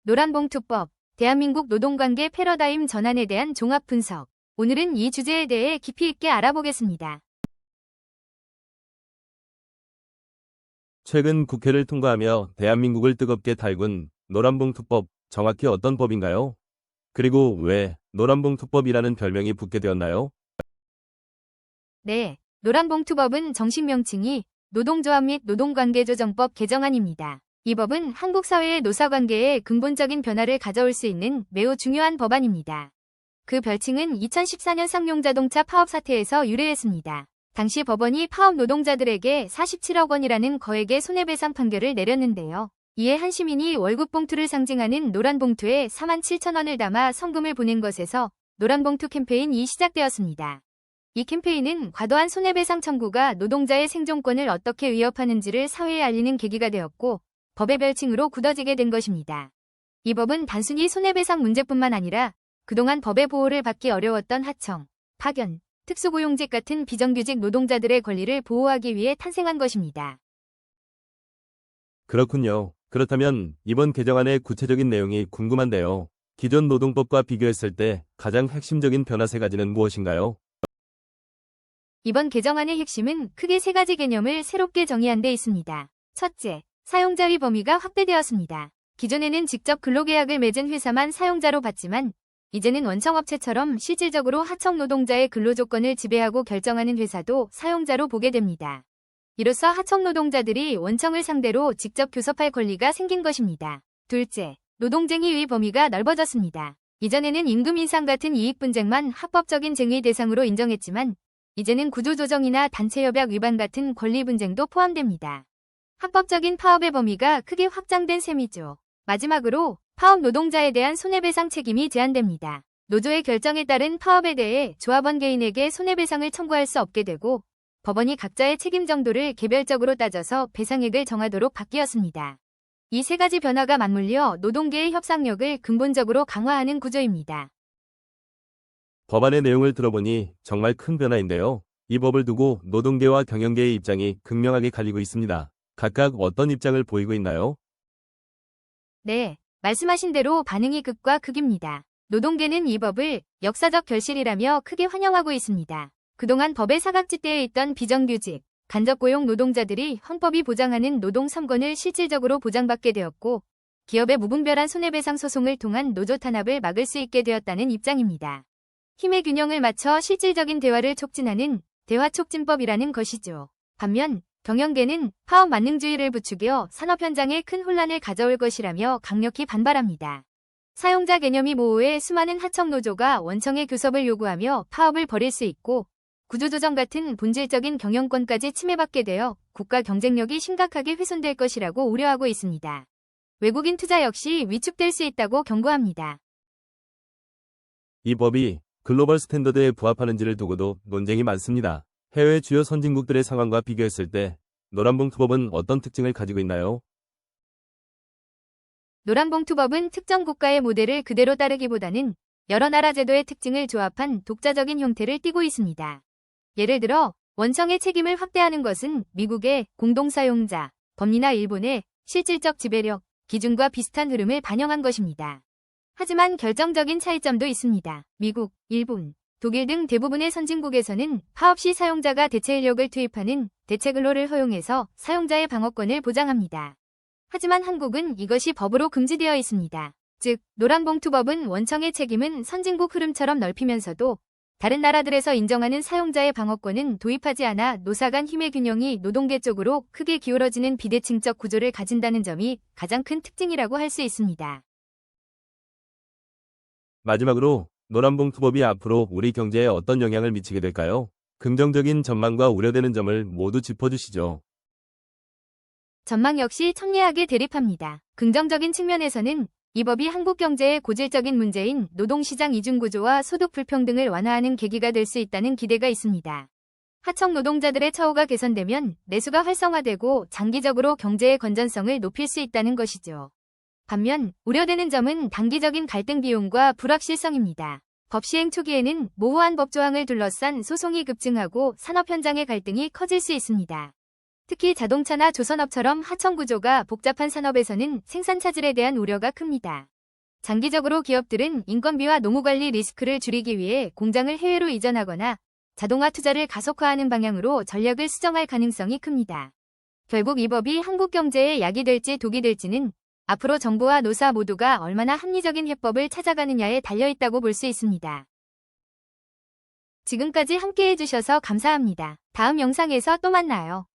노란봉투법, 대한민국 노동관계 패러다임 전환에 대한 종합 분석. 오늘은 이 주제에 대해 깊이 있게 알아보겠습니다. 최근 국회를 통과하며 대한민국을 뜨겁게 달군 노란봉투법, 정확히 어떤 법인가요? 그리고 왜 노란봉투법이라는 별명이 붙게 되었나요? 네, 노란봉투법은 정식 명칭이 노동조합 및 노동관계조정법 개정안입니다. 이 법은 한국 사회의 노사관계에 근본적인 변화를 가져올 수 있는 매우 중요한 법안입니다. 그 별칭은 2014년 쌍용자동차 파업 사태에서 유래했습니다. 당시 법원이 파업 노동자들에게 47억 원이라는 거액의 손해배상 판결을 내렸는데요. 이에 한 시민이 월급 봉투를 상징하는 노란 봉투에 47,000원을 담아 성금을 보낸 것에서 노란봉투 캠페인이 시작되었습니다. 이 캠페인은 과도한 손해배상 청구가 노동자의 생존권을 어떻게 위협하는지를 사회에 알리는 계기가 되었고 법의 별칭으로 굳어지게 된 것입니다. 이 법은 단순히 손해배상 문제뿐만 아니라 그동안 법의 보호를 받기 어려웠던 하청, 파견, 특수고용직 같은 비정규직 노동자들의 권리를 보호하기 위해 탄생한 것입니다. 그렇군요. 그렇다면 이번 개정안의 구체적인 내용이 궁금한데요. 기존 노동법과 비교했을 때 가장 핵심적인 변화 세 가지는 무엇인가요? 이번 개정안의 핵심은 크게 세 가지 개념을 새롭게 정의한 데 있습니다. 첫째, 사용자의 범위가 확대되었습니다. 기존에는 직접 근로계약을 맺은 회사만 사용자로 봤지만 이제는 원청업체처럼 실질적으로 하청 노동자의 근로조건을 지배하고 결정하는 회사도 사용자로 보게 됩니다. 이로써 하청 노동자들이 원청을 상대로 직접 교섭할 권리가 생긴 것입니다. 둘째, 노동쟁의의 범위가 넓어졌습니다. 이전에는 임금 인상 같은 이익 분쟁만 합법적인 쟁의 대상으로 인정했지만 이제는 구조조정이나 단체협약 위반 같은 권리 분쟁도 포함됩니다. 합법적인 파업의 범위가 크게 확장된 셈이죠. 마지막으로 파업 노동자에 대한 손해배상 책임이 제한됩니다. 노조의 결정에 따른 파업에 대해 조합원 개인에게 손해배상을 청구할 수 없게 되고 법원이 각자의 책임 정도를 개별적으로 따져서 배상액을 정하도록 바뀌었습니다. 이 세 가지 변화가 맞물려 노동계의 협상력을 근본적으로 강화하는 구조입니다. 법안의 내용을 들어보니 정말 큰 변화인데요. 이 법을 두고 노동계와 경영계의 입장이 극명하게 갈리고 있습니다. 각각 어떤 입장을 보이고 있나요? 네, 말씀하신 대로 반응이 극과 극입니다. 노동계는 이 법을 역사적 결실이라며 크게 환영하고 있습니다. 그동안 법의 사각지대에 있던 비정규직, 간접고용 노동자들이 헌법이 보장하는 노동 3권을 실질적으로 보장받게 되었고 기업의 무분별한 손해배상 소송을 통한 노조 탄압을 막을 수 있게 되었다는 입장입니다. 힘의 균형을 맞춰 실질적인 대화를 촉진하는 대화촉진법이라는 것이죠. 반면 경영계는 파업 만능주의를 부추겨 산업 현장에 큰 혼란을 가져올 것이라며 강력히 반발합니다. 사용자 개념이 모호해 수많은 하청 노조가 원청의 교섭을 요구하며 파업을 벌일 수 있고 구조조정 같은 본질적인 경영권까지 침해받게 되어 국가 경쟁력이 심각하게 훼손될 것이라고 우려하고 있습니다. 외국인 투자 역시 위축될 수 있다고 경고합니다. 이 법이 글로벌 스탠더드에 부합하는지를 두고도 논쟁이 많습니다. 해외 주요 선진국들의 상황과 비교했을 때 노란봉투법은 어떤 특징을 가지고 있나요? 노란봉투법은 특정 국가의 모델을 그대로 따르기보다는 여러 나라 제도의 특징을 조합한 독자적인 형태를 띠고 있습니다. 예를 들어 원청의 책임을 확대하는 것은 미국의 공동사용자, 법리나 일본의 실질적 지배력, 기준과 비슷한 흐름을 반영한 것입니다. 하지만 결정적인 차이점도 있습니다. 미국, 일본, 독일 등 대부분의 선진국에서는 파업 시 사용자가 대체 인력을 투입하는 대체 근로를 허용해서 사용자의 방어권을 보장합니다. 하지만 한국은 이것이 법으로 금지되어 있습니다. 즉, 노란봉투법은 원청의 책임은 선진국 흐름처럼 넓히면서도 다른 나라들에서 인정하는 사용자의 방어권은 도입하지 않아 노사 간 힘의 균형이 노동계 쪽으로 크게 기울어지는 비대칭적 구조를 가진다는 점이 가장 큰 특징이라고 할 수 있습니다. 마지막으로 노란봉투법이 앞으로 우리 경제에 어떤 영향을 미치게 될까요? 긍정적인 전망과 우려되는 점을 모두 짚어주시죠. 전망 역시 첨예하게 대립합니다. 긍정적인 측면에서는 이 법이 한국 경제의 고질적인 문제인 노동시장 이중구조와 소득 불평등을 완화하는 계기가 될 수 있다는 기대가 있습니다. 하청 노동자들의 처우가 개선되면 내수가 활성화되고 장기적으로 경제의 건전성을 높일 수 있다는 것이죠. 반면 우려되는 점은 단기적인 갈등 비용과 불확실성입니다. 법 시행 초기에는 모호한 법 조항을 둘러싼 소송이 급증하고 산업 현장의 갈등이 커질 수 있습니다. 특히 자동차나 조선업처럼 하청 구조가 복잡한 산업에서는 생산 차질에 대한 우려가 큽니다. 장기적으로 기업들은 인건비와 노무관리 리스크를 줄이기 위해 공장을 해외로 이전하거나 자동화 투자를 가속화하는 방향으로 전략을 수정할 가능성이 큽니다. 결국 이 법이 한국 경제에 약이 될지 독이 될지는 앞으로 정부와 노사 모두가 얼마나 합리적인 해법을 찾아가느냐에 달려있다고 볼 수 있습니다. 지금까지 함께해 주셔서 감사합니다. 다음 영상에서 또 만나요.